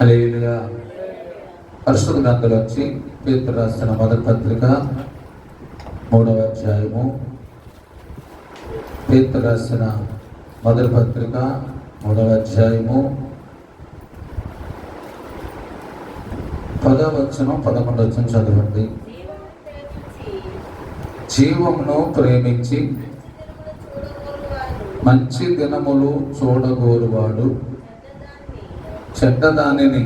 హల్లెలూయా. పరిశుద్ధ గ్రంథంలోంచి పేతురు రాసిన మొదటి పత్రిక 3వ అధ్యాయము. పేతురు రాసిన మొదటి పత్రిక 3వ అధ్యాయము 10వ వచనం 11వ వచనం చదవండి. జీవమును ప్రేమించి మంచి దినములు చూడగోరువాడు చెడ్డదానిని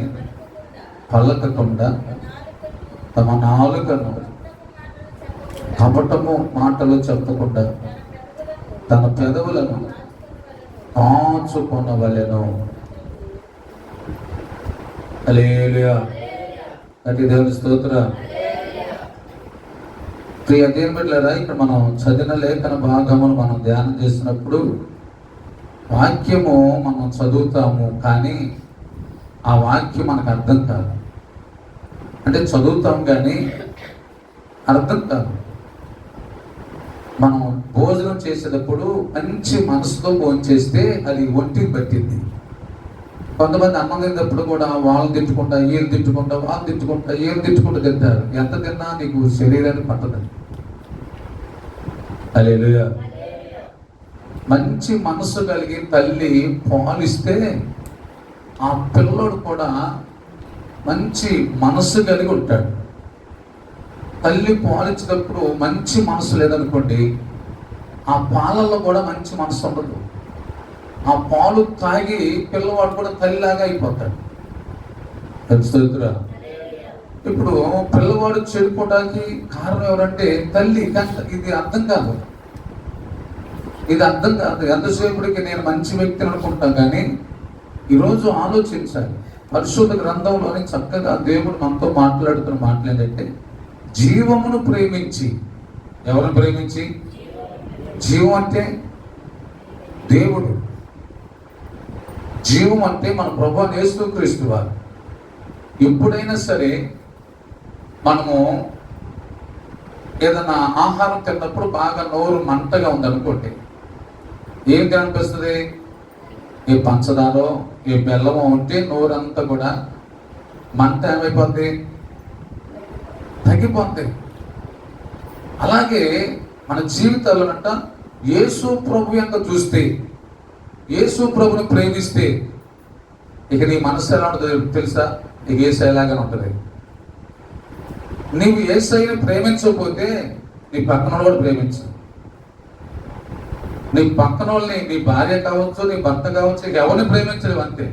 పలకకుండా తమ నాలుకను కపటము మాటలు చెప్పకుండా తన పెదవులను కాచుకొనవలెను. హల్లెలూయా. అతి దేవుని స్తోత్రం. ప్రియ దేవుని బిడ్డలారా, ఇక్కడ మనం చదివిన లేఖన భాగమును మనం ధ్యానం చేసినప్పుడు వాక్యము మనం చదువుతాము, కానీ ఆ వాక్యం మనకు అర్థం కాదు. అంటే చదువుతాం కానీ అర్థం కాదు. మనం భోజనం చేసేటప్పుడు మంచి మనసుతో భోజనం చేస్తే అది ఒంటికి పట్టింది. కొంతమంది అన్నం తినేటప్పుడు కూడా వాళ్ళు తిట్టుకుంటా, వీళ్ళు తిట్టుకుంటా, వాళ్ళు తిట్టుకుంటా, వీళ్ళు తిట్టుకుంటూ తింటారు. ఎంత తిన్నా నీకు శరీరానికి పట్టదండి. హల్లెలూయా. మంచి మనసు కలిగి తల్లి పాలిస్తే ఆ పిల్లోడు కూడా మంచి మనసు కలిగి ఉంటాడు. తల్లి పాలించేటప్పుడు మంచి మనసు లేదనుకోండి, ఆ పాలల్లో కూడా మంచి మనసు ఉండదు. ఆ పాలు తాగి పిల్లవాడు కూడా తల్లిలాగా అయిపోతాడు. ఇప్పుడు పిల్లవాడు చెడిపోవడానికి కారణం ఎవరంటే తల్లి. ఇది అర్థం కాదు, ఇది అర్థం కాదు. ఎంతసేపటికి నేను మంచి వ్యక్తిని అనుకుంటాను, కానీ ఈరోజు ఆలోచించాలి. పరిశుద్ధ గ్రంథంలోని చక్కగా దేవుడు మనతో మాట్లాడుతున్న మాటలు ఏంటంటే, జీవమును ప్రేమించి. ఎవరిని ప్రేమించి? జీవం అంటే దేవుడు. జీవం అంటే మన ప్రభువైన యేసుక్రీస్తు వారు. ఎప్పుడైనా సరే మనము ఏదైనా ఆహారం తిన్నప్పుడు బాగా నోరు మంటగా ఉందనుకోండి, ఏం కనిపిస్తుంది? ఏ పంచదారో ఏ బెల్లమో ఉంటే నోరంతా కూడా మంట ఏమైపోద్ది? తగ్గిపోద్ది. అలాగే మన జీవితాల్లో అంట యేసు ప్రభు యొక్క చూస్తే, యేసు ప్రభుని ప్రేమిస్తే ఇక నీ మనసు ఎలా ఉంటుంది తెలుసా? నీకు యేసయ్య లాగానే ఉంటుంది. నీవు యేసయ్యని ప్రేమించకపోతే నీ పక్కన కూడా ప్రేమించు. నీ పక్కన వాళ్ళని, నీ భార్య కావచ్చు, నీ భర్త కావచ్చు, ఎవరిని ప్రేమించలేవు అంతే.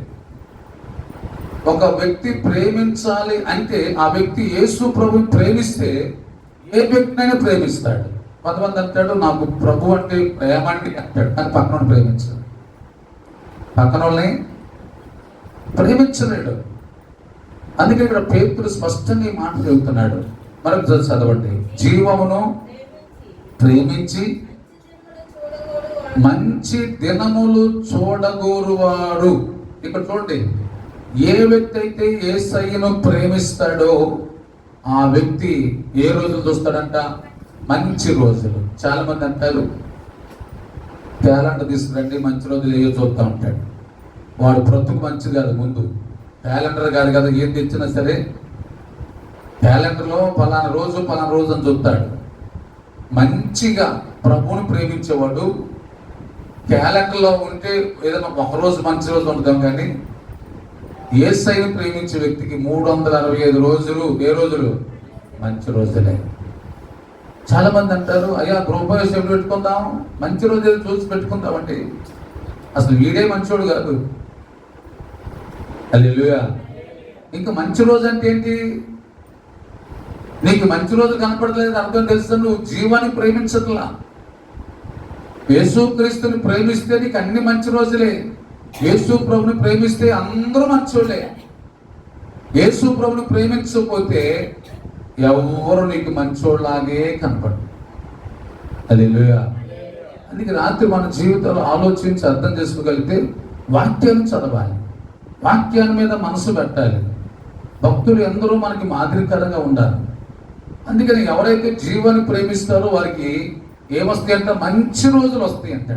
ఒక వ్యక్తి ప్రేమించాలి అంటే ఆ వ్యక్తి యేసు ప్రభుని ప్రేమిస్తే ఏ వ్యక్తినైనా ప్రేమిస్తాడు. కొంతమంది అంటాడు నాకు ప్రభు అంటే ప్రేమ అండి అంటాడు, కానీ పక్కన ప్రేమించాడు. పక్కన వాళ్ళని ప్రేమించలేడు. అందుకే ఇక్కడ పేతురు స్పష్టంగా ఈ మాట చెబుతున్నాడు. మరొక చదవండి. జీవమును ప్రేమించి మంచి దినములు చూడగోరువాడు. ఇక్కడ చూడండి, ఏ వ్యక్తి అయితే యేసయ్యను ప్రేమిస్తాడో ఆ వ్యక్తి ఏ రోజులు చూస్తాడంట? మంచి రోజులు. చాలా మంది అంటారు క్యాలెండర్ తీసుకురండి, మంచి రోజులు ఏదో చూస్తూ ఉంటాడు. వాడు బ్రతుకు మంచిది కాదు. ముందు క్యాలెండర్ కాదు కదా, ఏం తెచ్చినా సరే క్యాలెండర్లో పలానా రోజు అని చూస్తాడు. మంచిగా ప్రభువుని ప్రేమించేవాడు క్యాలెండర్లో ఉంటే ఏదైనా ఒకరోజు మంచి రోజు ఉంటాం, కానీ యేసయ్యను ప్రేమించే వ్యక్తికి 365 రోజులు ఏ రోజులు? మంచి రోజులే. చాలా మంది అంటారు అయ్యా గృహప్రవేశం ఎప్పుడు పెట్టుకుందాం, మంచి రోజులు చూసి పెట్టుకుందామంటే అసలు వీడే మంచోడు కాదు. హల్లెలూయా. ఇంకా మంచి రోజు అంటే ఏంటి? నీకు మంచి రోజు కనపడలేదు అర్థం తెలుసు, నువ్వు జీవాన్ని ప్రేమించట్లా. యేసుక్రీస్తుని ప్రేమిస్తే నీకు అన్ని మంచి రోజులే. యేసు ప్రభుని ప్రేమిస్తే అందరూ మంచోళ్ళే. యేసు ప్రభుని ప్రేమించకపోతే ఎవరు నీకు మంచోళ్ళలాగే కనపడు. హల్లెలూయా. అందుకే రాత్రి మన జీవితంలో ఆలోచించి అర్థం చేసుకోగలిగితే వాక్యాన్ని చదవాలి, వాక్యాన్ని మీద మనసు పెట్టాలి. భక్తులు ఎందరో మనకి మాదిరికరంగా ఉండాలి. అందుకని ఎవరైతే జీవాన్ని ప్రేమిస్తారో వారికి ఏమొస్తాయి అంటే మంచి రోజులు వస్తాయి అంటే.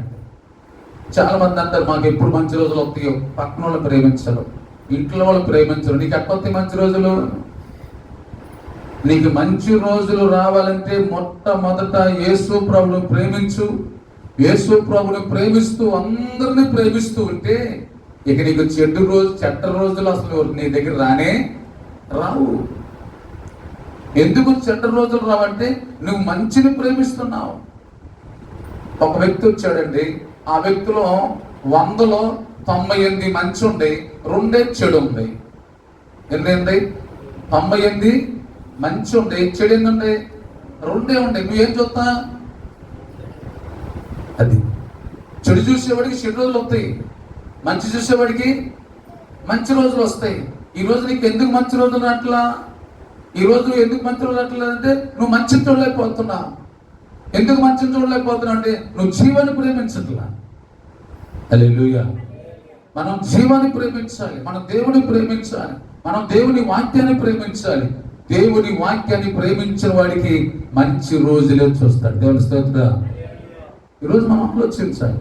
చాలా మంది అంటారు మాకు ఎప్పుడు మంచి రోజులు వస్తాయో, పక్కన వాళ్ళు ప్రేమించరు. ఇంట్లో వాళ్ళు ప్రేమించరు. నీకు ఎట్టొస్తాయి మంచి రోజులు? నీకు మంచి రోజులు రావాలంటే మొట్టమొదట యేసు ప్రభువును ప్రేమించు. యేసు ప్రభువును ప్రేమిస్తూ అందరినీ ప్రేమిస్తూ ఉంటే ఇక నీకు చెడ్డ రోజులు అసలు నీ దగ్గర రానే రావు. ఎందుకు చెడ్డ రోజులు రావంటే నువ్వు మంచిని ప్రేమిస్తున్నావు. ఒక వ్యక్తి వచ్చాడండి, ఆ వ్యక్తిలో 100లో 98 మంచి ఉండే, 2 చెడు ఉంది. ఎన్ని 98 మంచి ఉండే, చెడు ఎన్ని ఉండే? 2 ఉండే. నువ్వేం చూస్తా? అది చెడు చూసేవాడికి చెడు రోజులు వస్తాయి, మంచి చూసేవాడికి మంచి రోజులు వస్తాయి. ఈ రోజు నీకు ఎందుకు మంచి రోజులు అట్లా? ఈ రోజు ఎందుకు మంచి రోజులు అట్లేదంటే నువ్వు మంచి చూడలేకపోతున్నావు. ఎందుకు మంచి చూడలేకపోతున్నావు అంటే నువ్వు జీవాన్ని ప్రేమించట్లా. హల్లెలూయా. మనం జీవాన్ని ప్రేమించాలి, మనం దేవుని ప్రేమించాలి, మనం దేవుని వాక్యాన్ని ప్రేమించాలి. దేవుని వాక్యాన్ని ప్రేమించిన వాడికి మంచి రోజులే చూస్తాడు. దేవుని స్తోత్రం. ఈరోజు మనం ఆలోచించాలి.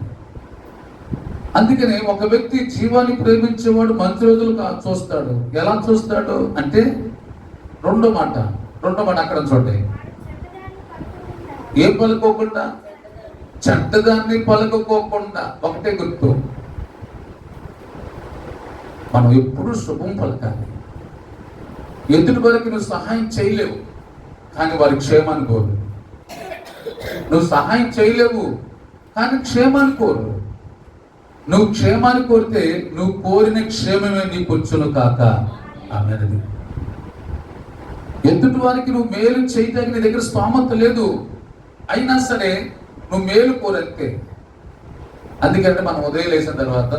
అందుకనే ఒక వ్యక్తి జీవాన్ని ప్రేమించేవాడు మంచి రోజులు చూస్తాడు. ఎలా చూస్తాడు అంటే రెండో మాట అక్కడ చూడండి. ఏం పలుకోకుండా, చెడ్డదాన్ని పలుకోకుండా. ఒకటే గుర్తు, మనం ఎప్పుడు శుభం పలకాలి. ఎదుటి వరకు నువ్వు సహాయం చేయలేవు కానీ వారి క్షేమాన్ని కోరు. నువ్వు సహాయం చేయలేవు కానీ క్షేమాన్ని కోరు. నువ్వు క్షేమాన్ని కోరితే నువ్వు కోరిన క్షేమమే నీకు వచ్చును కాక. ఆమేన్. ఎదుటి వారికి నువ్వు మేలు చేయడానికి నీ దగ్గర స్తోమత లేదు, అయినా సరే నువ్వు మేలు కోరంతే. అందుకంటే మనం ఉదయం లేచిన తర్వాత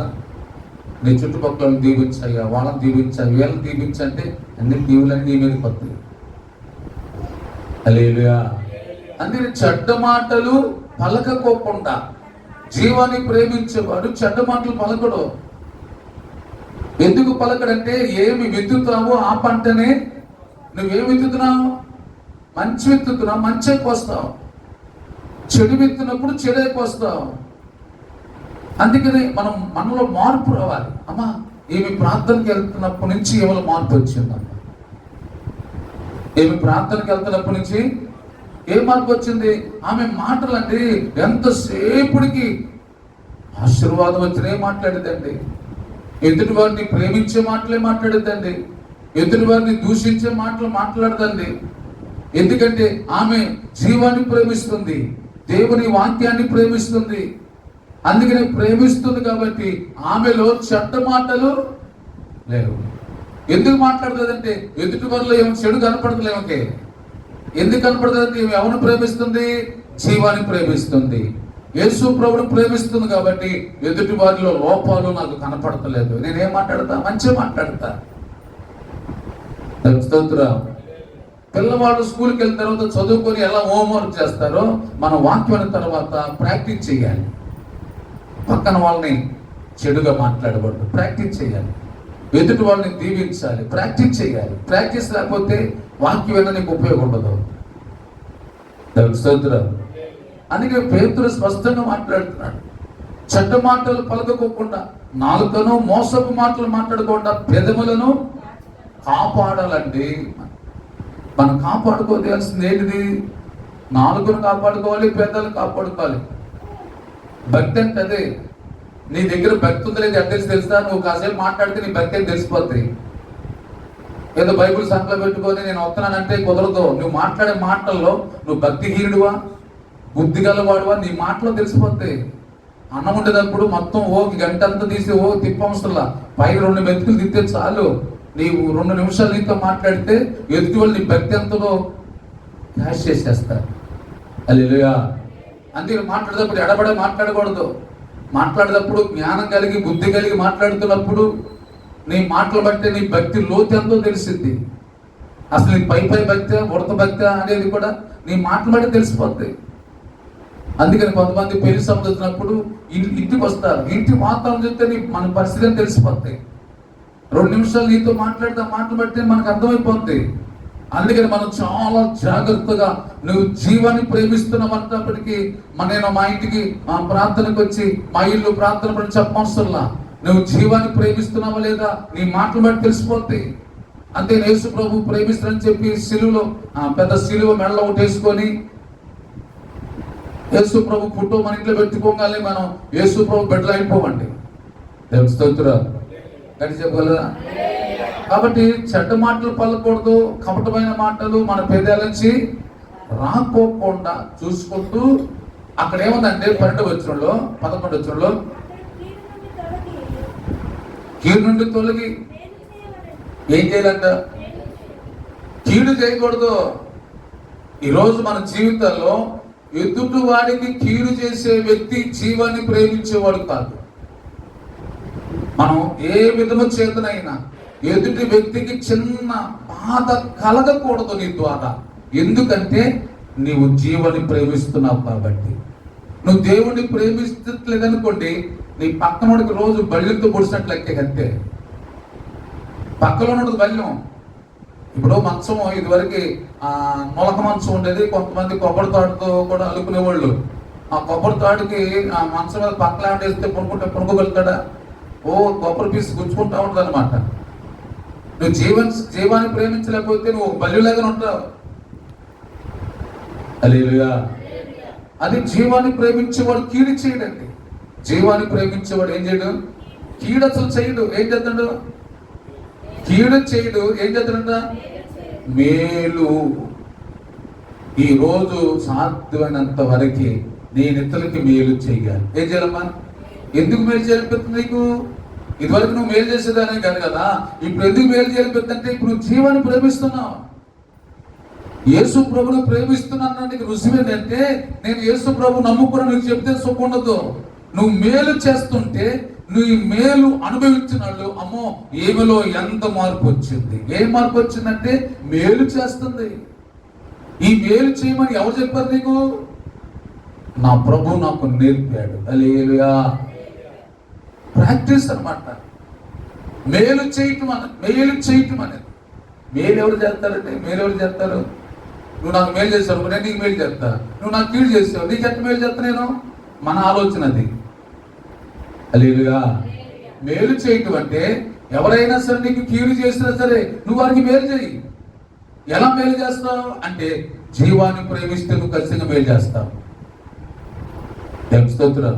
నీ చుట్టుపక్కల దీవించాయా, వాళ్ళని దీవించాయి, వీళ్ళని దీవించంటే అన్ని దీవులన్నీ నీ మీద కొత్త. హల్లెలూయా. అందుకని చెడ్డ మాటలు పలకకోకుండా జీవాన్ని ప్రేమించేవాడు చెడ్డ మాటలు పలకడు. ఎందుకు పలకడంటే ఏమి విత్తుతావో ఆ పంటనే నువ్వేమి విత్తుతున్నావు? మంచి విత్తుతున్నావు, మంచి కోస్తావు. చెడు విత్తున్నప్పుడు చెడే కోస్తావు. అందుకని మనలో మార్పు రావాలి. అమ్మా ఏమి ప్రార్థనకి వెళ్తున్నప్పటి నుంచి ఏమైనా మార్పు వచ్చిందమ్మా? ఏమి ప్రార్థనకి వెళ్తున్నప్పటి నుంచి ఏం మార్పు వచ్చింది? ఆమె మాటలండి ఎంతసేపుడికి ఆశీర్వాదం వచ్చినే మాట్లాడేదండి. ఎదుటి వారిని ప్రేమించే మాటలే మాట్లాడేదండి. ఎదుటి వారిని దూషించే మాటలు మాట్లాడదండి. ఎందుకంటే ఆమె జీవాన్ని ప్రేమిస్తుంది, దేవుని వాక్యాన్ని ప్రేమిస్తుంది. అందుకని ప్రేమిస్తుంది కాబట్టి ఆమెలో చెడ్డ మాటలు లేవు. ఎందుకు మాట్లాడుతుందంటే ఎదుటి వారిలో ఏమో చెడు కనపడతలేమకే. ఎందుకు కనపడుతుంది? ఎవరిని ప్రేమిస్తుంది? జీవాన్ని ప్రేమిస్తుంది, యేసు ప్రభువుని ప్రేమిస్తుంది. కాబట్టి ఎదుటి వారిలో లోపాలు నాకు కనపడతలేదు. నేనేం మాట్లాడతా? మంచిగా మాట్లాడతా. పిల్లవాళ్ళు స్కూల్కి వెళ్ళిన తర్వాత చదువుకొని ఎలా హోంవర్క్ చేస్తారో మన వాక్యం తర్వాత ప్రాక్టీస్ చేయాలి. పక్కన వాళ్ళని చెడుగా మాట్లాడకూడదు, ప్రాక్టీస్ చేయాలి. ఎదుటి వాళ్ళని దీవించాలి, ప్రాక్టీస్ చేయాలి. ప్రాక్టీస్ లేకపోతే వాక్యం నీకు ఉపయోగం ఉండదు. అందుకే పేతురు స్పష్టంగా మాట్లాడుతున్నాడు. చెడ్డ మాటలు పలకకోకుండా, నాలుకను మోసపు మాటలు మాట్లాడకుండా పెదవులను కాపాడాలండి. మనం కాపాడుకోవాల్సింది ఏంటిది? నాలుకను కాపాడుకోవాలి, పెదవులను కాపాడుకోవాలి. భక్తి అంటే అదే. నీ దగ్గర భక్తి ఉందో లేదు తెలిసి తెలుసా? నువ్వు కాసేపు మాట్లాడితే నీ భక్తి అని తెలిసిపోతాయి. ఏదో బైబుల్ సంఖ్యలో పెట్టుకొని నేను వస్తున్నానంటే కుదరదు. నువ్వు మాట్లాడే మాటల్లో నువ్వు భక్తిహీనుడువా, బుద్ధి గలవాడువా నీ మాటలో తెలిసిపోతాయి. అన్నం ఉండేటప్పుడు మొత్తం గంట అంతా తీసి తిప్పంసలా పైన 2 మెతుకులు తింటే చాలు. నీవు 2 నిమిషాలు నీతో మాట్లాడితే ఎదుటి వాళ్ళు నీ భక్తి ఎంతలో క్యాష్ చేసేస్తారు. హల్లెలూయా. అందుకే మాట్లాడేటప్పుడు ఎడబడే మాట్లాడకూడదు. మాట్లాడేటప్పుడు జ్ఞానం కలిగి బుద్ధి కలిగి మాట్లాడుతున్నప్పుడు నీ మాటలు బట్టి నీ భక్తి లోతు ఎంతో తెలిసింది. అసలు నీ పై భక్తి ఉడత భక్తి అనేది కూడా నీ మాటలు బట్టి తెలిసిపోద్ది. అందుకని కొంతమంది పెళ్లి సంబంధించినప్పుడు ఇంటికి వస్తారు, ఇంటి వాతావరణం చెప్తే మన పరిస్థితి తెలిసిపోతాయి. 2 నిమిషాలు నీతో మాట్లాడితే మాటలు బట్టి మనకు అర్థమైపోద్ది. అందుకని మనం చాలా జాగ్రత్తగా, నువ్వు జీవాన్ని ప్రేమిస్తున్నావు అన్నప్పటికీ నేను మా ఇంటికి ప్రార్థనకు వచ్చి మా ఇల్లు ప్రార్థన పడి చెప్పవసరంలా. నువ్వు జీవాన్ని ప్రేమిస్తున్నావా లేదా నీ మాటలు బట్టి తెలిసిపోద్ది. అంతే, యేసు ప్రభు ప్రేమిస్తానని చెప్పి సిలువలో పెద్ద సిలువ మెడలో వేసుకొని యేసు ప్రభు ఫోటో మన ఇంట్లో పెట్టుకోగానే మనం యేసు ప్రభు బిడ్డలు అయిపోవండి. దేవుని స్తోత్రం. గట్టి చెప్పగలరా? కాబట్టి చెడ్డ మాటలు పలకూడదు, కపటమైన మాటలు మన పెదాల నుంచి రాకోకుండా చూసుకుంటూ, అక్కడ ఏముందంటే 12వ వచనంలో 11వ వచనంలో కీడు నుండి తొలగి ఏం చేయాలంట? కీడు చేయకూడదు. ఈరోజు మన జీవితంలో ఎదుటి వాడికి కీడు చేసే వ్యక్తి జీవాన్ని ప్రేమించేవాడు కాదు. మనం ఏ విధము చేతనైనా ఎదుటి వ్యక్తికి చిన్న బాధ కలగకూడదు నీ ద్వారా. ఎందుకంటే నీవు జీవాన్ని ప్రేమిస్తున్నావు కాబట్టి. నువ్వు దేవుణ్ణి ప్రేమిస్తలేదనుకోండి, నీ పక్కనోడికి రోజు బళ్ళెంతో పొడిచినట్లు లెక్కే. పక్కలో ఉన్నది బల్యం. ఇప్పుడు మంచం ఇదివరకు మొలక మంచం ఉండేది, కొంతమంది కొబ్బరి తాడుతో కూడా అలుకునేవాళ్ళు. ఆ కొబ్బరి తాడుకి ఆ మంచం మీద పక్కన వేస్తే పునుకోగలుగుతాడా? ఓ కొబ్బరి పీసు గుచ్చుకుంటా ఉంటుంది అనమాట. నువ్వు జీవాన్ని ప్రేమించలేకపోతే నువ్వు బల్లిలాగానే ఉంటావు. హల్లెలూయా. అది జీవాన్ని ప్రేమించేవాడు కీడు చేయడండి. జీవాన్ని ప్రేమించేవాడు ఏం చేయడు? కీడు అసలు చేయడు. ఏం చేస్తాడు? కీడు చేయడు. ఏం చేస్తాడంట? మేలు. ఈరోజు సాధ్యమైనంత వరకు నేను ఇతరులకి మేలు చేయాలి. ఏం చేయాలమ్మా? ఎందుకు మేలు చేయాలనిపిస్తుంది నీకు? ఇదివరకు నువ్వు మేలు చేసేదానే కాదు కదా. ఇప్పుడు ఎందుకు మేలు చేయాలనిపిస్తుందంటే ఇప్పుడు నువ్వు జీవాన్ని ప్రేమిస్తున్నావు. యేసు ప్రభుని ప్రేమిస్తున్నాను నీకు రుజువు ఏంటంటే, నేను యేసు ప్రభు నమ్ముకున్నా నీకు చెప్తే సుఖం ఉండదు. నువ్వు మేలు చేస్తుంటే నువ్వు ఈ మేలు అనుభవించినాళ్ళు, అమ్మో ఏమిలో ఎంత మార్పు వచ్చింది. ఏం మార్పు వచ్చిందంటే మేలు చేస్తుంది. ఈ మేలు చేయమని ఎవరు చెప్పారు నీకు? నా ప్రభు నాకు నేర్పాడు. హల్లెలూయా. ప్రాక్టీస్ అన్నమాట. మేలు చేయటం అనేది. మేలు ఎవరు చేస్తారంటే, మేలు ఎవరు చేస్తారు? నువ్వు నాకు మేలు చేస్తావు, నేను నీకు మేలు చేస్తా. నువ్వు నాకు కీడు చేస్తావు, నీకు ఎంత మేలు చేస్తా నేను? మన ఆలోచన అది. హల్లెలూయా. మేలు చేయటం అంటే ఎవరైనా సరే నీకు కీడు చేసినా సరే నువ్వు వారికి మేలు చేయి. ఎలా మేలు చేస్తావు అంటే జీవాన్ని ప్రేమిస్తే నువ్వు ఖచ్చితంగా మేలు చేస్తావు. స్తోత్రం.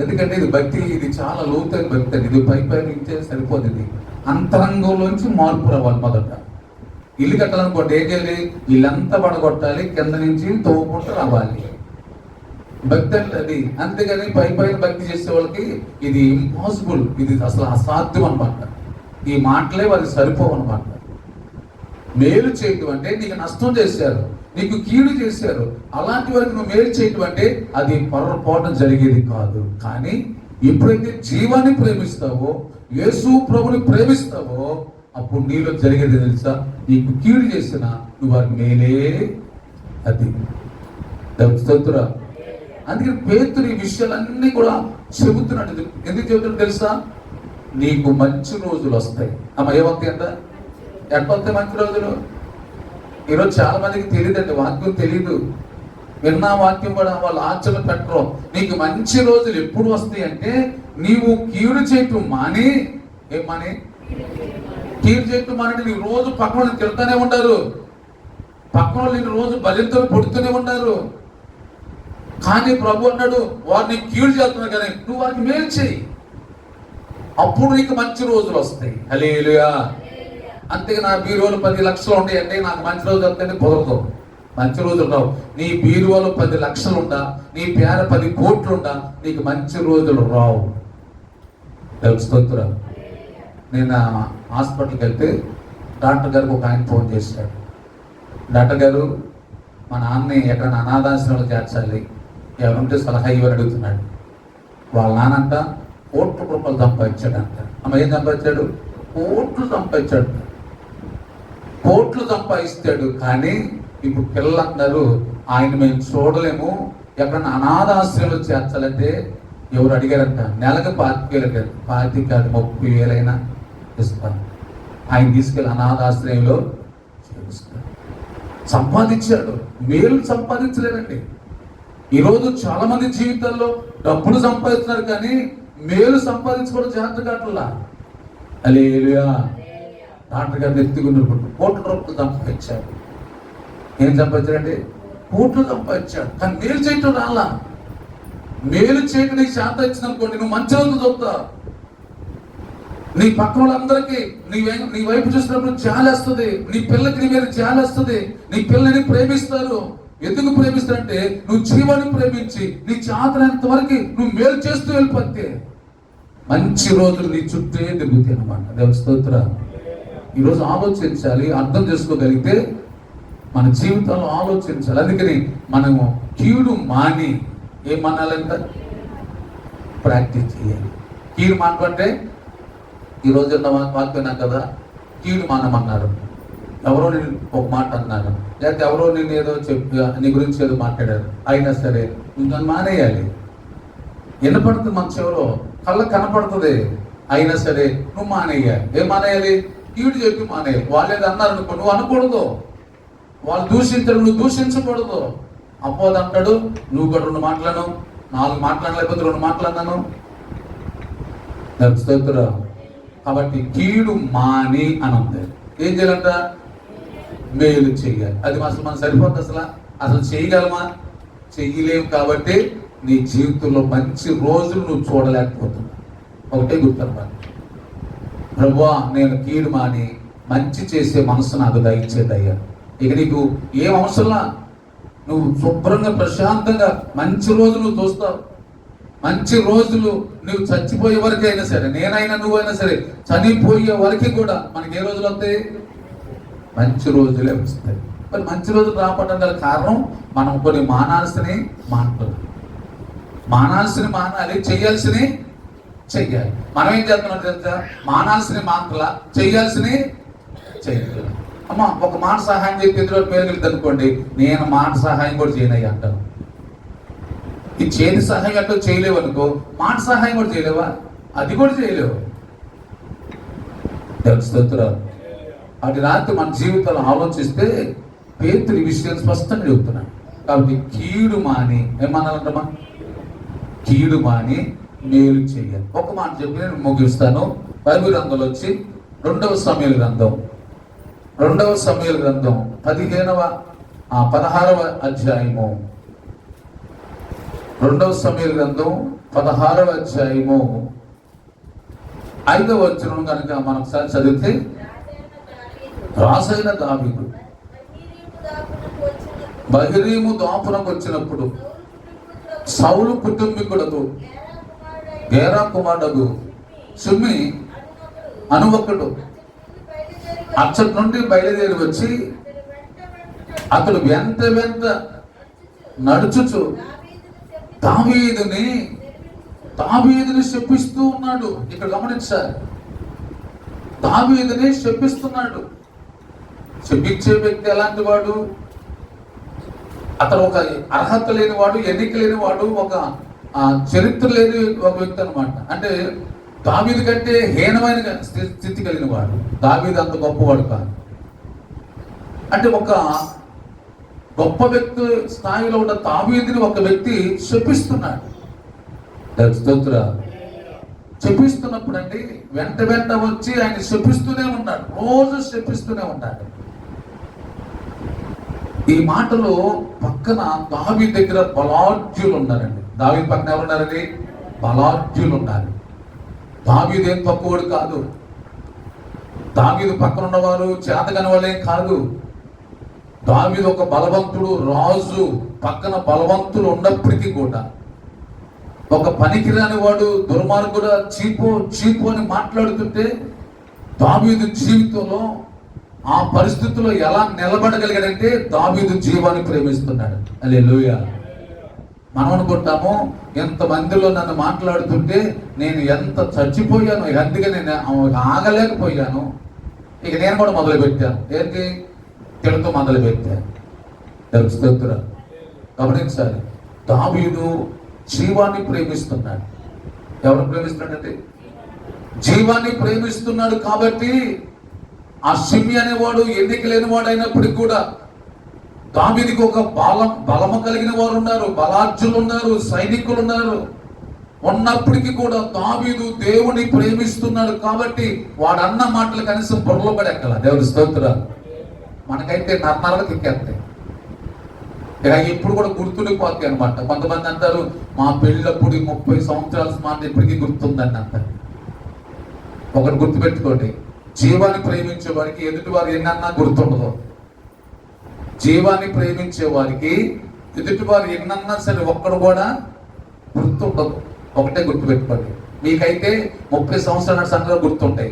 ఎందుకంటే ఇది భక్తి, ఇది చాలా లోతైన భక్తి అండి. ఇది పై నుంచే సరిపోదు. ఇది అంతరంగంలోంచి మార్పు రావాలి. మొదట ఇల్లు కట్టాలనుకోండి, ఏం చేయాలి? ఇల్లంతా పడగొట్టాలి, కింద నుంచి తవ్వుకుంటూ రావాలి. భక్తి అంటే అది. అంతేగాని పైన భక్తి చేసే వాళ్ళకి ఇది ఇంపాసిబుల్, ఇది అసలు అసాధ్యం అనమాట. ఈ మాటలే వారికి సరిపోవు అనమాట. మేలు చేయటం అంటే నీకు నష్టం చేశారు, నీకు కీడు చేశారు, అలాంటి వారికి నువ్వు మేలు చేయటం అంటే అది పొరపాటు జరిగేది కాదు. కానీ ఎప్పుడైతే జీవాన్ని ప్రేమిస్తావో, యేసు ప్రభుని ప్రేమిస్తావో, అప్పుడు నీలో జరిగేది తెలుసా? నీకు కీడు చేసిన నువ్వు వారికి మేలే. అది స్తోత్రం. అందుకని పేతురు ఈ విషయాలన్నీ కూడా చెబుతున్నాడు. ఎందుకు చెబుతున్నాడు తెలుసా? నీకు మంచి రోజులు వస్తాయి. అమ్మ ఏమవుతాయి అంట? ఎట్లా వస్తాయి మంచి రోజులు? ఈరోజు చాలా మందికి తెలియదండి, వాక్యం తెలియదు. విన్న వాక్యం కూడా వాళ్ళు ఆచరణ పెట్టరు. నీకు మంచి రోజులు ఎప్పుడు వస్తాయి అంటే నీవు కీడు చేయటం మాని. ఏం మాని? కీడు చేయటం మాని. నీకు రోజు పక్కన వాళ్ళు తిడతానే ఉంటారు, పక్కన వాళ్ళు నీకు రోజు బలితో పొడుతూనే ఉంటారు. కానీ ప్రభు అన్నాడు, వారిని కీడు చేస్తున్నారు కానీ నువ్వు వారికి మేలు చేయి, అప్పుడు నీకు మంచి రోజులు వస్తాయి. హల్లెలూయా. అంతేగా నా బీరువాలో 10 లక్షలు ఉంటాయి అంటే నాకు మంచి రోజులు వస్తాయంటే కుదరదు. మంచి రోజులు రావు. నీ బీరువాలో 10 లక్షలు ఉండా, నీ పేర 10 కోట్లు ఉండా, నీకు మంచి రోజులు రావు. స్తోత్రం. నేను హాస్పిటల్కి వెళ్తే డాక్టర్ గారికి ఒక ఆయన ఫోన్ చేశాడు. డాక్టర్ గారు, మా నాన్నని ఎక్కడైనా అనాథాశ్రమంలో చేర్చాలి, ఎవరుంటే సలహా ఇవ్వని అడుగుతున్నాడు. వాళ్ళ నాన్నంట కోట్ల రూపాయలు సంపాదించాడంట. అమ్మ ఏం సంపాదించాడు? కోట్లు సంపాదించాడు. కోట్లు సంపాదిస్తాడు. కానీ ఇప్పుడు పిల్లలందరూ ఆయన మేము చూడలేము, ఎక్కడన్నా అనాథాశ్రమంలో చేర్చాలంటే ఎవరు అడిగారంట, నెలకు 25,000 కాదు 30,000 ఇస్తాను. ఆయన తీసుకెళ్ళి అనాథాశ్రయంలో సంపాదించాడు. మేలు సంపాదించలేదండి. ఈరోజు చాలా మంది జీవితాల్లో డబ్బులు సంపాదిస్తున్నారు కానీ మేలు సంపాదించుకోవడం జాగ్రత్త కావట్లా. హల్లెలూయా. డాక్టర్ గారు ఎత్తుకున్నప్పుడు కోట్ల రూపాయలు సంపాదించాడు. ఏం సంపాదించాడంటే కోట్లు సంపాదించాడు, కానీ మేలు చేయటం రాలా. మేలు చేయడం నీకు శాంతం ఇచ్చింది అనుకోండి, నువ్వు మంచి రోజు చూపుతావు. నీ పక్కన వాళ్ళందరికీ నీ వైపు చూసినప్పుడు జాలేస్తుంది, నీ పిల్లకి నీ మీద జాలేస్తుంది, నీ పిల్లని ప్రేమిస్తారు. ఎందుకు ప్రేమిస్తారంటే నువ్వు జీవాన్ని ప్రేమించి నీ చేతనంత వరకు నువ్వు మేలు చేస్తూ వెళ్ళిపోతే మంచి రోజులు నీ చుట్టే తిరుగుతాయి అన్నమాట. దేవుని స్తోత్రం. ఈరోజు ఆలోచించాలి, అర్థం చేసుకోగలిగితే మన జీవితంలో ఆలోచించాలి. అందుకని మనము కీడు మాని ఏమనాలంట ప్రాక్టీస్ చేయాలి. కీడు మానంటే ఈరోజు వాక్యం కదా, కీడు మానమన్నారు. ఎవరో నేను ఒక మాట అన్నారు, లేకపోతే ఎవరో నేను ఏదో నీ గురించి ఏదో మాట్లాడారు, అయినా సరే నువ్వు దాన్ని మానేయాలి. వినపడుతుంది మన చెవులో, కళ్ళకు కనపడుతుంది, అయినా సరే నువ్వు మానేయాలి. ఏం మానేయాలి? కీడు చెప్పి మానేయాలి. వాళ్ళు ఏదో అన్నారు అనుకో, నువ్వు అనకూడదు. వాళ్ళు దూషించరు, నువ్వు దూషించకూడదు. అపోదు అంటాడు, నువ్వు కూడా 2 మాటలను 4 మాట్లాడలేకపోతే 2 మాట్లాడినాను. స్తోత్రం. కాబట్టి కీడు మాని అని ఉంది. ఏం చేయాలంట? మేలు చెయ్యాలి. అది అసలు మనం సరిపోతుంది. అసలు చేయగలమా? చెయ్యలేము. కాబట్టి నీ జీవితంలో మంచి రోజులు నువ్వు చూడలేకపోతున్నావు. ఒకటే గుర్తుపట్టాలి, ప్రభువా నేను కీడు మాని మంచి చేసే మనసు నాకు దయచేదయ్యా. ఇక నీకు ఏం అవసరంలా, నువ్వు శుభ్రంగా ప్రశాంతంగా మంచి రోజులు నువ్వు చూస్తావు. మంచి రోజులు నువ్వు చచ్చిపోయే వరకు అయినా సరే, నేనైనా నువ్వైనా సరే చనిపోయే వరకు కూడా మనకి ఏ రోజులు వస్తాయి? మంచి రోజులే వస్తాయి. మరి మంచి రోజులు రావడం గల కారణం మనం కొన్ని మానాల్సినవి మానాలి, చెయ్యాల్సినవి చెయ్యాలి. మనం ఏం చేస్తున్నాం తెలుసా? మానాల్సినవి మాత్రలా, చెయ్యాల్సినవి చెయ్యాలి. అమ్మ ఒక మాట సహాయం చెప్పి ఎదురు పేరు అనుకోండి, నేను మాట సహాయం కూడా చేయనయ్యా అంటాను. ఈ చేతి సహాయం అంటూ చేయలేవు అనుకో, మాట సహాయం కూడా చేయలేవా? అది కూడా చేయలేవు. స్తోత్రం. అటు రాత్రి మన జీవితాలు ఆలోచిస్తే పేతురు ఈ విషయం స్పష్టంగా చెబుతున్నాడు. కాబట్టి కీడు మాని ఏమన్నాలంటమ్మా? కీడు మాని మేలు చేయాలి. ఒక మాట చెప్పి నేను ముగిస్తాను. బైబిల్ గ్రంథంలో వచ్చి 2వ సమూయేలు గ్రంథం 16వ అధ్యాయము 2వ సమూయేలు గ్రంథం 16వ అధ్యాయము 5వ వచనం కనుక మనం ఒకసారి చదివితే, రాజైన దావీదు బహరీము దాపునకు వచ్చినప్పుడు సౌలు కుటుంబీకుడకు గేరా కుమారుడు షిమ్మి అను ఒకడు అచ్చటి నుండి బయలుదేరి వచ్చి అతడు వెంట నడుచుచు దావీదుని శపిస్తూ ఉన్నాడు. ఇక్కడ గమనించాలి, దావీదుని శపిస్తున్నాడు. శపించే వ్యక్తి ఎలాంటి వాడు? అతను ఒక అర్హత లేనివాడు, ఎన్నిక లేనివాడు, ఒక చరిత్ర లేని ఒక వ్యక్తి అనమాట. అంటే దావీదు కంటే హీనమైన స్థితి కలిగిన వాడు. దావీదు అంత గొప్పవాడు కాదు. అంటే ఒక గొప్ప వ్యక్తి స్థాయిలో ఉన్న దావీదుని ఒక వ్యక్తి శపిస్తున్నాడు. శపిస్తున్నప్పుడు అండి వెంట వచ్చి ఆయన శపిస్తూనే ఉన్నాడు, రోజు శపిస్తూనే ఉన్నాడు. ఈ మాటలో పక్కన దావీదు దగ్గర బలాఢ్యులు ఉన్నారండి. దావీదు పక్కన ఎవరున్నారండి? బలాఢ్యులు ఉన్నారు. దావీదు ఏం తక్కువడు కాదు. దావీదు పక్కన ఉన్నవారు చేతగని వాళ్ళేం కాదు. దావీదు ఒక బలవంతుడు రాజు. పక్కన బలవంతులు ఉన్నప్పటికీ కూడా ఒక పనికిరాని వాడు, దుర్మార్గుడు, చీపు అని మాట్లాడుతుంటే దావీదు జీవితంలో ఆ పరిస్థితుల్లో ఎలా నిలబడగలిగాడంటే దావీదు జీవాన్ని ప్రేమిస్తున్నాడు. హల్లెలూయా. మనం అనుకుంటాము ఎంతమందిలో నన్ను మాట్లాడుతుంటే నేను ఎంత చచ్చిపోయాను, అందుకే నేను ఆగలేకపోయాను, ఇక నేను కూడా మొదలుపెట్టాను. ఏంటి? తిడుతూ మొదలుపెట్టాను. తెలుస్తుందిరా. గమనించాలి, దావీదు జీవాన్ని ప్రేమిస్తున్నాడు. ఎవరు ప్రేమిస్తున్నాడంటే జీవాన్ని ప్రేమిస్తున్నాడు. కాబట్టి ఆ షిమ్మి అనేవాడు ఎన్నిక లేనివాడు అయినప్పటికీ కూడా దావీదుకి ఒక బలము కలిగిన వారు ఉన్నారు, బలార్జులు ఉన్నారు, సైనికులు ఉన్నారు. ఉన్నప్పటికీ కూడా దావీదు దేవుని ప్రేమిస్తున్నాడు కాబట్టి వాడు అన్న మాటలు కనీసం బుర్రలో పడి ఎక్కల. దేవుని స్తోత్రాలు. మనకైతే నర్నాలకు ఎక్కేస్తాయి. ఇక ఇప్పుడు కూడా గుర్తుండిపోతాయి అనమాట. కొంతమంది అంటారు మా పెళ్ళప్పుడు 30 సంవత్సరాల మాట ఇప్పటికీ గుర్తుందని అంటారు. ఒకటి గుర్తుపెట్టుకోండి, జీవాన్ని ప్రేమించే వారికి ఎదుటి వారు ఎన్నన్నా గుర్తుండదు. జీవాన్ని ప్రేమించే వారికి ఎదుటి వారు ఎన్నన్నా సరే ఒక్కడు కూడా గుర్తుండదు. ఒకటే గుర్తుపెట్టుకోండి. మీకైతే 30 సంవత్సరాల సంగతి గుర్తుంటాయి.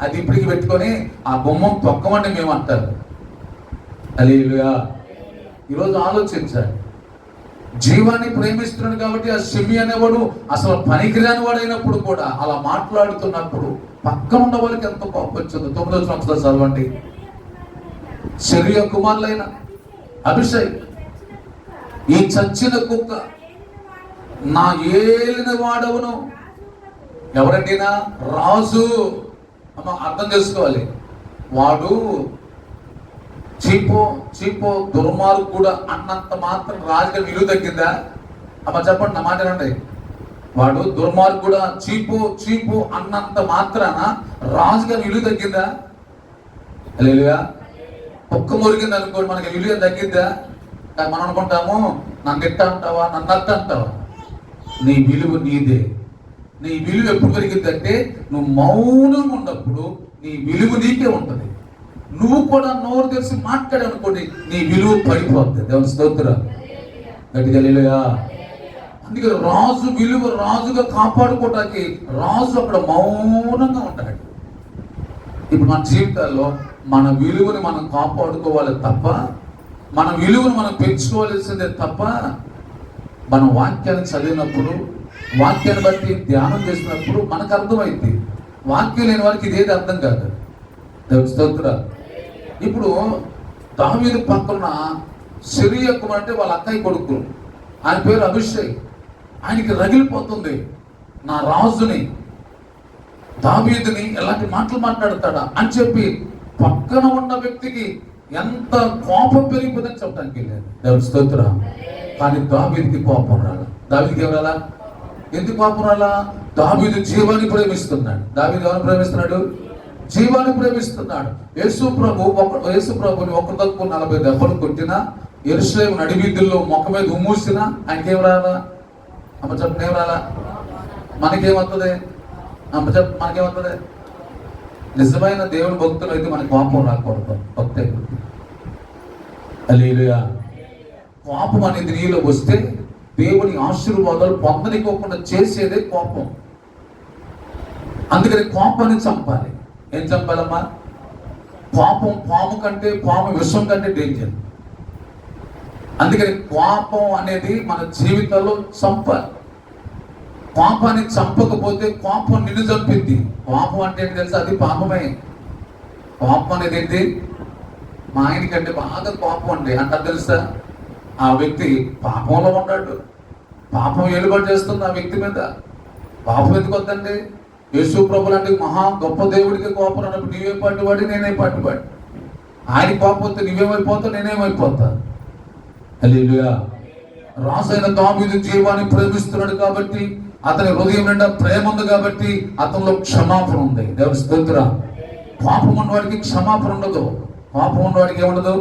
అది ఇప్పటికి పెట్టుకొని ఆ గుమ్మం తొక్కమండి మేము అంటారు. హల్లెలూయా. ఈరోజు ఆలోచించాలి. జీవాన్ని ప్రేమిస్తున్నాడు కాబట్టి ఆ షిమి అనేవాడు అసలు పనికిరాని వాడైనప్పుడు కూడా అలా మాట్లాడుతున్నప్పుడు పక్కన ఉన్న వాళ్ళకి ఎంత కోపం వచ్చిందో. 9వ సంవత్సరం చదవండి. సెరూయా కుమారులైన అభిషేక్, ఈ చచ్చిన కుక్క నా ఏలిన వాడవును. ఎవరండినా? రాజు. అమ్మ అర్థం చేసుకోవాలి. వాడు చీపో దుర్మార్గుడు అన్నంత మాత్రం రాజుగా విలువ తగ్గిందా? అమ్మ చెప్పండి, నా మాట రండి. వాడు దుర్మార్గుడా చీపు అన్నంత మాత్రాన రాజుగా విలువ తగ్గిందా? హల్లెలూయా. కుక్క మురిగింది అనుకోండి, మనకి విలువ తగ్గిద్దా? మనం అనుకుంటాము నన్ను ఎట్ట అంటావా, నన్ను అట్ట అంటావా. నీ విలువ నీదే. నీ విలువ ఎప్పుడు పెరిగిద్దంటే నువ్వు మౌనంగా ఉన్నప్పుడు నీ విలువ నీకే ఉంటుంది. నువ్వు కూడా నోరు తెరిచి మాట్లాడనుకోండి, నీ విలువ పడిపోతుంది. దేవుని స్తోత్రం. గట్టిగా హల్లెలూయా. అందుకే రాజు విలువ రాజుగా కాపాడుకోవటానికి రాజు అక్కడ మౌనంగా ఉంటాడు. ఇప్పుడు మన జీవితాల్లో మన విలువని మనం కాపాడుకోవాలి తప్ప, మన విలువను మనం పెంచుకోవాల్సిందే తప్ప, మన వాక్యాన్ని చదివినప్పుడు, వాక్యాన్ని బట్టి ధ్యానం చేసినప్పుడు మనకు అర్థమైంది. వాక్యం లేని వారికి ఇదేది అర్థం కాదు. దేవుని స్తోత్రం. ఇప్పుడు దావీదు పక్కన సెరూయా కుమారుడు అంటే వాళ్ళ అక్కయ్య కొడుకు, ఆయన పేరు అభిషేక్. ఆయనకి రగిలిపోతుంది, నా రాజుని దావీదుని ఎలాంటి మాటలు మాట్లాడతాడా అని చెప్పి పక్కన ఉన్న వ్యక్తికి ఎంత కోపం పెరిగిపోతుందని చెప్పడానికి లేదు. దేవుని స్తోత్రం. కానీ దావీదుకి కోపం రాలా. దావీదుకి ఏం రాలా? ఎందుకు కోపం రాలా? దావీదు జీవాన్ని ప్రేమిస్తున్నాడు. దావీదు ఎవరిని ప్రేమిస్తున్నాడు? జీవాన్ని ప్రేమిస్తున్నాడు. యేసు ప్రభుని ఒక తక్కువ 40 దెబ్బలు కొట్టినా, యెరూషలేము నడివీధుల్లో మొక్క మీద ఉమ్మూసినా ఆయనకేం రాలా? అమ్మ చెప్పండి, ఏం రాలా? మనకేమవుతుంది? అమ్మ చెప్ప మనకేమవుతుంది? నిజమైన దేవుని భక్తులు అయితే మనకి కోపం రాకూడదు. భక్తే హల్లెలూయా. కోపం అనేది నీలో వస్తే దేవుని ఆశీర్వాదాలు పొందనికోకుండా చేసేదే కోపం. అందుకని కోపాన్ని చంపాలి. ఏం చంపాలమ్మా? కోపం పాము కంటే, పాము విషం కంటే డేంజర్. అందుకని కోపం అనేది మన జీవితంలో చంపాలి. కోపాన్ని చంపకపోతే కోపం నిన్ను చంపింది. కోపం అంటే ఏంటి తెలుసా? అది పాపమే. కోపం అనేది ఏంటి? మా ఆయనకంటే బాగా కోపం అండి అంటారు తెలుసా? ఆ వ్యక్తి పాపంలో ఉన్నాడు. పాపం ఏలుబడి చేస్తుంది ఆ వ్యక్తి మీద. పాపం ఎందుకు వద్దండి? యేసు ప్రభు లాంటి మహా గొప్ప దేవుడికి కోపం అన్నప్పుడు నీవే పాటువాడి, నేనే పాటువాడి. ఆయన కోపం వస్తే నువ్వేమైపోతావు, నేనేమైపోతా. హల్లెలూయా. రాజైన దావీదు జీవాన్ని ప్రేమిస్తున్నాడు కాబట్టి, అతని హృదయం నిండా ప్రేమ ఉంది కాబట్టి అతనిలో క్షమాపణ ఉంది. దేవుని స్తోత్రం. పాపం ఉన్నవాడికి క్షమాపణ ఉండదు. పాపం ఉన్నవాడికి ఏముండదు?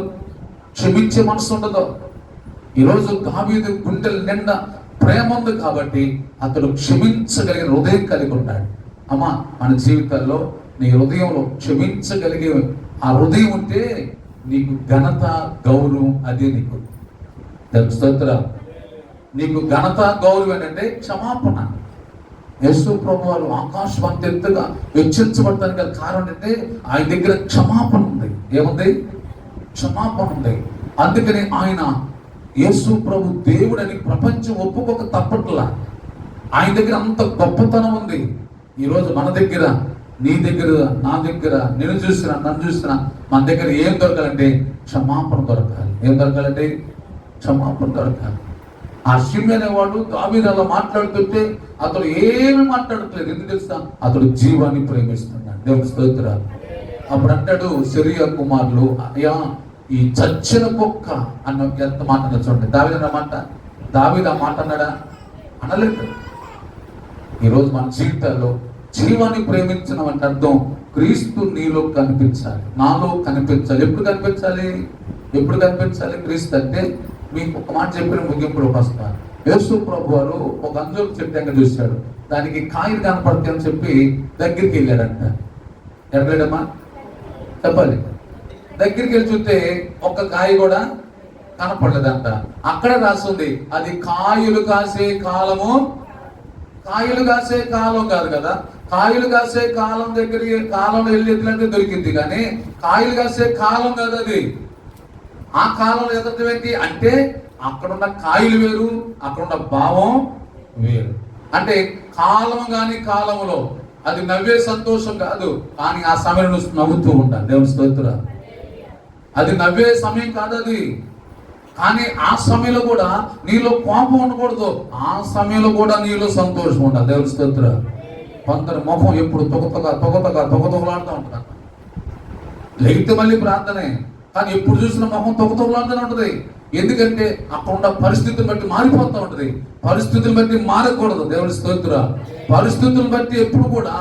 క్షమించే మనసు ఉండదు. ఈరోజు దావీదు గుండెల నిండా ప్రేమ ఉంది కాబట్టి అతడు క్షమించగలిగిన హృదయం కలిగి ఉన్నాడు. అమ్మా, మన జీవితాల్లో నీ హృదయంలో క్షమించగలిగే ఆ హృదయం ఉంటే నీకు ఘనత, గౌరవం అదే నీకు. దేవుని స్తోత్రం. నీకు ఘనత, గౌరవం ఏంటంటే క్షమాపణ. యేసు ప్రభు వారు ఆకాశం అంత ఎత్తుగా హెచ్చించబడటానికి గల కారణం ఏంటంటే ఆయన దగ్గర క్షమాపణ ఉంది. ఏముంది? క్షమాపణ ఉంది. అందుకని ఆయన యేసు ప్రభు దేవుడని ప్రపంచం ఒప్పుకోక తప్పట్లా. ఆయన దగ్గర అంత గొప్పతనం ఉంది. ఈరోజు మన దగ్గర, నీ దగ్గర, నా దగ్గర, నేను చూసినా, నన్ను చూసినా, మన దగ్గర ఏం దొరకాలంటే క్షమాపణ దొరకాలి. ఏం దొరకాలంటే క్షమాపణ దొరకాలి. ఆ షిమి అనేవాడు దావీదు అలా మాట్లాడుతుంటే అతడు ఏమి మాట్లాడట్లేదు. ఎందుకు తెలుసా? అతడు జీవాన్ని ప్రేమిస్తున్నాడు. దేవుని స్తోత్రాలు. అప్పుడు అంటాడు సెరూయా కుమారులు, అయ్యా ఈ చచ్చిన కుక్క అన్న ఎంత మాట చూడండి. దావీదు అన్న మాట, దావీదు ఆ మాట అన్నాడా? అనలేదు. ఈరోజు మన జీవితాల్లో జీవాన్ని ప్రేమించడం అంటే అర్థం క్రీస్తు నీలో కనిపించాలి, నాలో కనిపించాలి. ఎప్పుడు కనిపించాలి? ఎప్పుడు కనిపించాలి క్రీస్తు అంటే? మీకు ఒక మాట చెప్పిన ముగింపులోకి వస్తాను. యేసు ప్రభు వారు ఒక అంజూరు చెట్టు ఎంగ చూశాడు, దానికి కాయలు కనపడతాయి అని చెప్పి దగ్గరికి వెళ్ళాడంట. ఎక్కడమ్మా చెప్పాలి. దగ్గరికి వెళ్ళి చూస్తే ఒక్క కాయ కూడా కనపడలేదంట. అక్కడ రాస్తుంది అది కాయలు కాసే కాలము. కాయలు కాసే కాలం కాదు కదా, కాయలు కాసే కాలం దగ్గరికి కాలంలో వెళ్ళి ఎదులంటే దొరికింది, కానీ కాయలు కాసే కాలం కాదు అది. ఆ కాలంలో ఎదుటి అంటే అక్కడున్న కాయలు వేరు, అక్కడున్న భావం వేరు. అంటే కాలం కాని కాలంలో అది నవ్వే సంతోషం కాదు, కానీ ఆ సమయం నువ్వు నవ్వుతూ ఉంటా. దేవుని స్తోత్రం. అది నవ్వే సమయం కాదు అది, కానీ ఆ సమయంలో కూడా నీలో కోపం ఉండకూడదు, ఆ సమయంలో కూడా నీలో సంతోషం ఉండాలి. దేవుని స్తోత్రం. కొందరు ముఖం ఎప్పుడు తొగతొగలాడుతూ ఉంటారు. లేకపోతే మళ్ళీ ప్రార్థనే, కానీ ఎప్పుడు చూసిన ముఖం తొగతొగలాడుతూనే ఉంటుంది. ఎందుకంటే అక్కడ ఉన్న పరిస్థితులను బట్టి మారిపోతూ ఉంటుంది. పరిస్థితులను బట్టి మారకూడదు. దేవుని స్తోత్రం. పరిస్థితులను బట్టి ఎప్పుడు కూడా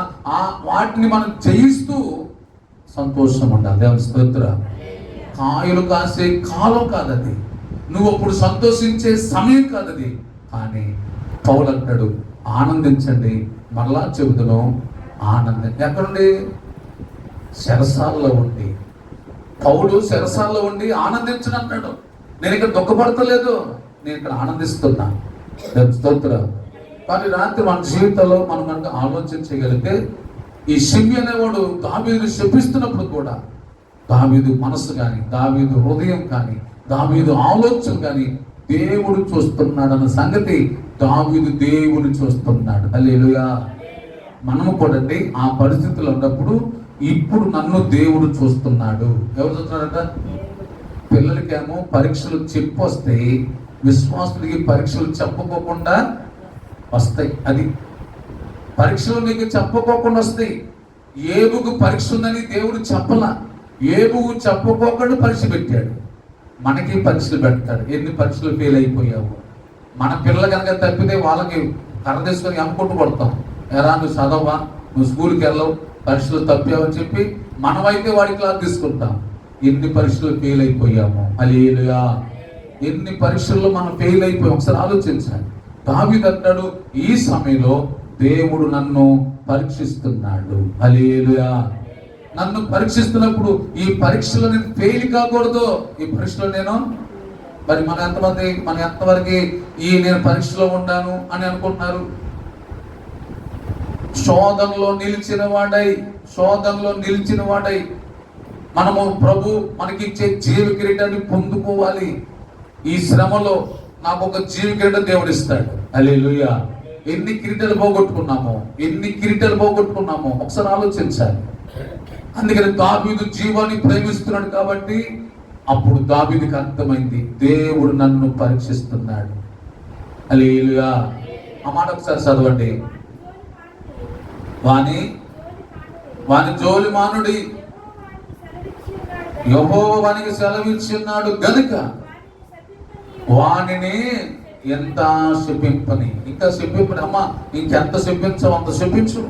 వాటిని మనం జయిస్తూ సంతోషం ఉండాలి. దేవుని స్తోత్రం. కాయలు కాసే కాలం కాదది, నువ్వు అప్పుడు సంతోషించే సమయం కాదది. కానీ పౌలు అంటాడు ఆనందించండి. మరలా చెబుతున్నాం ఆనందం. ఎక్కడుండి? చెరసాలలో ఉండి. పౌలు చెరసాలలో ఉండి ఆనందించను అంటాడు. నేను ఇక్కడ దుఃఖపడతలేదు, నేను ఇక్కడ ఆనందిస్తున్నా. స్తోత్రం. కానీ రాత్రి మన జీవితంలో మనం కనుక ఆలోచించగలిగితే, ఈ షిమ్యి అనేవాడు దావీదు శపిస్తున్నప్పుడు కూడా దావీదు మనసు కానీ, దావీదు హృదయం కానీ, దావీదు ఆలోచన కానీ దేవుడు చూస్తున్నాడన్న సంగతి దావీదు దేవుడు చూస్తున్నాడు. హల్లెలూయా. మనము కూడా ఆ పరిస్థితుల్లో ఉన్నప్పుడు ఇప్పుడు నన్ను దేవుడు చూస్తున్నాడు. ఎవరు చూస్తున్నాడట? పిల్లలకేమో పరీక్షలు చెప్పొస్తాయి, విశ్వాసులకి పరీక్షలు చెప్పుకోకుండా వస్తాయి. అది పరీక్షలు నీకు చెప్పుకోకుండా వస్తాయి. ఏబుకు పరీక్ష ఉందని దేవుడు చెప్పలా, ఏబుకు చెప్పుకోకుండా పరీక్ష పెట్టాడు. మనకి పరీక్షలు పెడతాడు. ఎన్ని పరీక్షలు ఫెయిల్ అయిపోయావు. మన పిల్లలు కనుక తప్పితే వాళ్ళకి కర్ర తీసుకొని అమ్ముకుంటూ కొడతాం. ఎరా నువ్వు చదవా, నువ్వు స్కూల్కి వెళ్ళవు, పరీక్షలు తప్పావని చెప్పి మనమైతే వాడి క్లాస్ తీసుకుంటాం. ఎన్ని పరీక్షలు ఫెయిల్ అయిపోయాము. హల్లెలూయా. ఎన్ని పరీక్షల్లో మనం ఫెయిల్ అయిపోయాం. ఒకసారి ఆలోచించాలి. దావీదు అంటాడు ఈ సమయంలో దేవుడు నన్ను పరీక్షిస్తున్నాడు. హల్లెలూయా. నన్ను పరీక్షిస్తున్నప్పుడు ఈ పరీక్షలో నేను ఫెయిల్ కాకూడదు. ఈ పరీక్షలో నేను మరి మన ఎంతవరకు నేను పరీక్షలో ఉన్నాను అని అనుకుంటున్నారు? శోధనలో నిలిచిన వాడై మనము ప్రభు మనకిచ్చే జీవ కిరీటాన్ని పొందుకోవాలి. ఈ శ్రమలో నాకు ఒక జీవ కిరీటం దేవుడు ఇస్తాడు. హల్లెలూయా. ఎన్ని కిరీటాలు పోగొట్టుకున్నామో ఒకసారి ఆలోచించాలి. అందుకని దావీదు జీవాన్ని ప్రేమిస్తున్నాడు కాబట్టి అప్పుడు దావీదుకి అర్థమైంది దేవుడు నన్ను పరీక్షిస్తున్నాడు. హల్లెలూయా. ఆ మాట ఒకసారి చదవండి. వాని జోలి మానుడి, యెహోవా వానికి సెలవిచ్చున్నాడు గనుక వానిని ఎంత శపింపని. ఇంకా శపింపని. అమ్మా ఇంకెంత శపించవు అంత శపించు.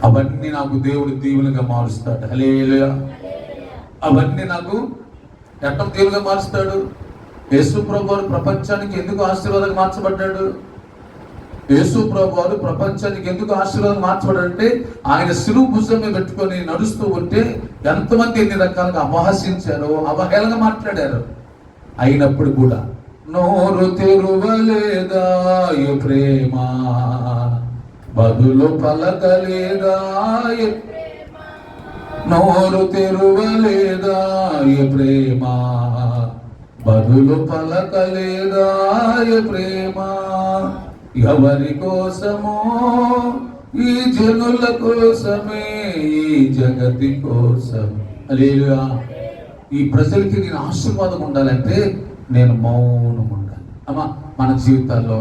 అవన్నీ నాకు దేవుడు దీవులుగా మారుస్తాడు. హల్లెలూయా. అవన్నీ నాకు ఎట్లా దీవులుగా మారుస్తాడు? యేసు ప్రభువు ప్రపంచానికి ఎందుకు ఆశీర్వాదంగా మార్చబడ్డాడు? యేసు ప్రభువు ప్రపంచానికి ఎందుకు ఆశీర్వాదం మార్చబడంటే ఆయన శిలువ భుజం మీద పెట్టుకొని నడుస్తూ ఉంటే ఎంతమంది ఎన్ని రకాలుగా అపహసించారో, అవహేళనగా మాట్లాడారు. అయినప్పుడు కూడా నోరు తెరువలేదా ప్రేమ, బదులు పలకలేదా? నోరు తెరువలేదా ప్రేమ, బదులు పలకలేదా ప్రేమ? ఎవరి కోసమో? ఈ జనుల కోసమే, ఈ జగతి కోసం. హల్లెలూయా. ఈ ప్రజలకి నేను ఆశీర్వాదం ఉండాలంటే నేను మౌనం ఉండాలి. అమ్మా మన జీవితాల్లో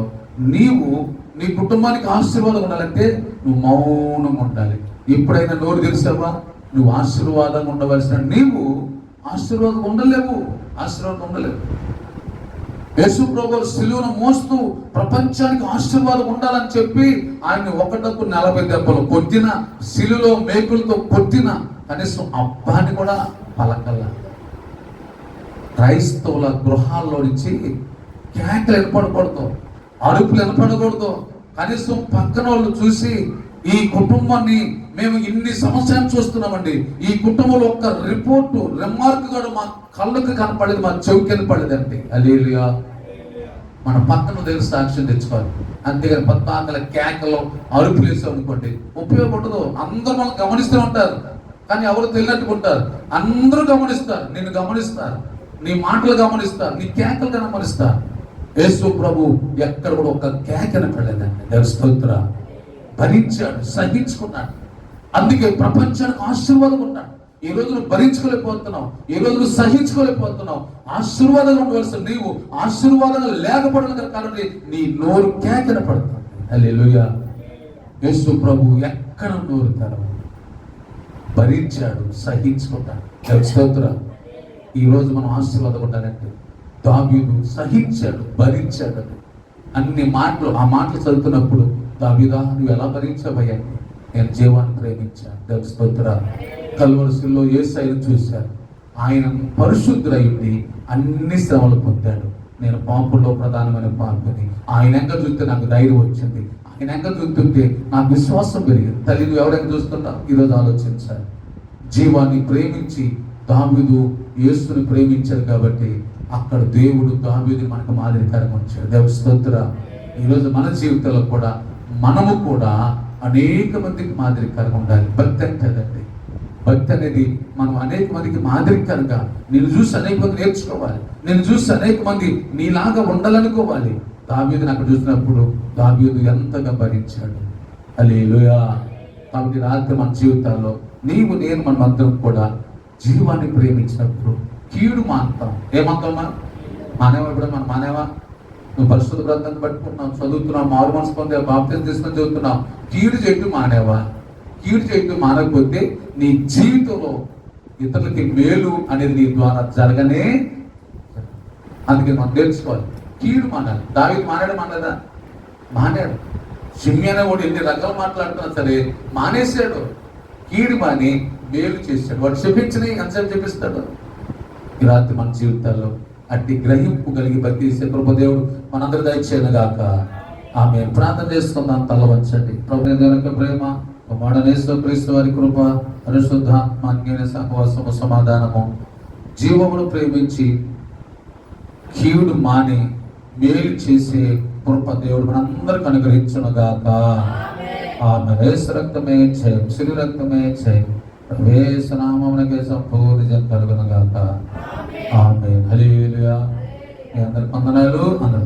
నీ కుటుంబానికి ఆశీర్వాదం ఉండాలంటే నువ్వు మౌనం ఉండాలి. ఎప్పుడైనా నోరు తెరిచావా? నువ్వు ఆశీర్వాదంగా ఉండవలసిన నీవు ఆశీర్వాదం ఉండలేవు. యేసు ప్రభువు సిలువను మోస్తూ ప్రపంచానికి ఆశీర్వాదం ఉండాలని చెప్పి ఆయన్ని 140 దెబ్బలు కొట్టిన, సిలువలో మేకులతో కొట్టిన, కనీసం అబ్బాని కూడా పలకల్ల. క్రైస్తవుల గృహాల్లో నుంచి కేకలు వినపడకూడదు, అరుపులు వినపడకూడదు. కనీసం పక్కన వాళ్ళు చూసి, ఈ కుటుంబాన్ని మేము ఇన్ని సంవత్సరాలు చూస్తున్నామండి, ఈ కుటుంబంలో ఒక్క రిమార్క్ కూడా మా కళ్ళకు కనపడేది, మా చెవికి కనపడేదండి. హల్లెలూయా. మన పక్కన దగ్గర సాక్ష్యం తెచ్చుకోవాలి. అంతేగాని పద్మాకల కేకలు అరుపులు వేసాం అనుకోండి, ఉపయోగపడదు. అందరూ మనం గమనిస్తూ ఉంటారు, కానీ ఎవరు తెలియనట్టుకుంటారు. అందరూ గమనిస్తారు, నిన్ను గమనిస్తారు, నీ మాటలు గమనిస్తారు, నీ కేకలు గమనిస్తారు. యేసు ప్రభు ఎక్కడ కూడా ఒక కేకను పడలేదండి. దేవుని స్తోత్రం. భరించాడు, సహించుకున్నాడు. అందుకే ప్రపంచానికి ఆశీర్వాదం ఉన్నాడు. ఈ రోజు నువ్వు భరించుకోలేకపోతున్నావు, ఈ రోజు నువ్వు సహించుకోలేకపోతున్నావు. ఆశీర్వాదంగా ఉండవలసిన నీవు ఆశీర్వాదంగా లేకపోవడం కాబట్టి నీ నోరు కేకన పడుతుంది. హల్లెలూయా. యేసు ప్రభు ఎక్కడ నోరు తెరవ భరించాడు, సహించుకున్నాడు. దేవుని స్తోత్రం. ఈ రోజు మనం ఆశీర్వాదం ఉండాలంటే దావీదు సహించాడు, భరించాడు. అన్ని మాటలు, ఆ మాటలు చదువుతున్నప్పుడు, దావీదా నువ్వు ఎలా భరించావయ్యా? నేను జీవాన్ని ప్రేమించాను. దేవుని స్తోత్రం. కల్వరిశిలో యేసయ్యను చూశాను. ఆయన పరిశుద్ధుడైంది అన్ని శ్రమలు పొందాడు. నేను పాపుల్లో ప్రధానమైన పాల్గొని ఆయన ఎంక చూస్తే నాకు ధైర్యం వచ్చింది, ఆయన ఎంక చూస్తుంటే నాకు విశ్వాసం పెరిగింది. తల్లి నువ్వు ఎవరైనా చూస్తున్నావు? ఈరోజు ఆలోచించాలి. జీవాన్ని ప్రేమించి దావీదు యేసుని ప్రేమించాడు కాబట్టి అక్కడ దేవుడు దావీదుని మనకు మాదిరికరంగా ఉంచాడు. దేవుని స్తోత్రం. ఈరోజు మన జీవితంలో కూడా మనము కూడా అనేక మందికి మాదిరికరంగా ఉండాలి. భక్తి అంటేదండి, భక్తి అనేది మనం అనేక మందికి మాదిరికరంగా, నేను చూసి అనేక మంది నేర్చుకోవాలి, నేను చూసి అనేక మంది నీలాగా ఉండాలనుకోవాలి. దావీదుని అక్కడ చూసినప్పుడు దావీదు ఎంతగా భరించాడు. హల్లెలూయా. కాబట్టి రాత్రి మన జీవితాల్లో నీవు నేను మనం అందరం కూడా జీవాన్ని ప్రేమించినప్పుడు కీడు మాంతం. ఏమంటామా? మానేవా? ఇప్పుడు మనం మానేవా? నువ్వు పరిశుద్ధ గ్రంథాన్ని పట్టుకున్నావు, చదువుతున్నావు, మారు మనసు పొందే, బాప్తిజం తీసుకొని చదువుతున్నావు, కీడు చేయటం మానేవా? కీడు చేయటం మానకపోతే నీ జీవితంలో ఇతరులకి మేలు అనేది నీ ద్వారా జరగనే. అందుకే మనం నేర్చుకోవాలి, కీడు మానాలి. దావీదు మానేదా? మానాడు. షిమ్యి అనే వాడు ఎన్ని రకాలు మాట్లాడుతున్నా సరే మానేశాడు. కీడు మాని మేలు చేశాడు. వాడు చెప్పించని ఎంతసేపు చెప్పిస్తాడు. ఈ రాత్రి మన జీవితాల్లో అట్టి గ్రహింపు కలిగి బతిసే ప్రభుదేవుడు మనందరూ దయచేయను గాక. ఆమె ప్రార్థన చేసుకుందాం. తల వంచండి. ప్రభు యొక్క ప్రేమ, క్రీస్తు వారి కృప, పరిశుద్ధాత్మ అన్యోన్య సహవాసము, సమాధానము, జీవమును ప్రేమించి కీడు మాని మేలు చేసే కృప దేవుడు మనందరికి అనుగ్రహించును గాక. ఆమె యేసు రక్తమే జయం, సిరి రక్తమే జయం, యేసు నామమునకే సంపూర్ణ జయం కలుగును గాక. ఆమేన్. హల్లెలూయా. మీ అందరికి వందనాలు. అందరూ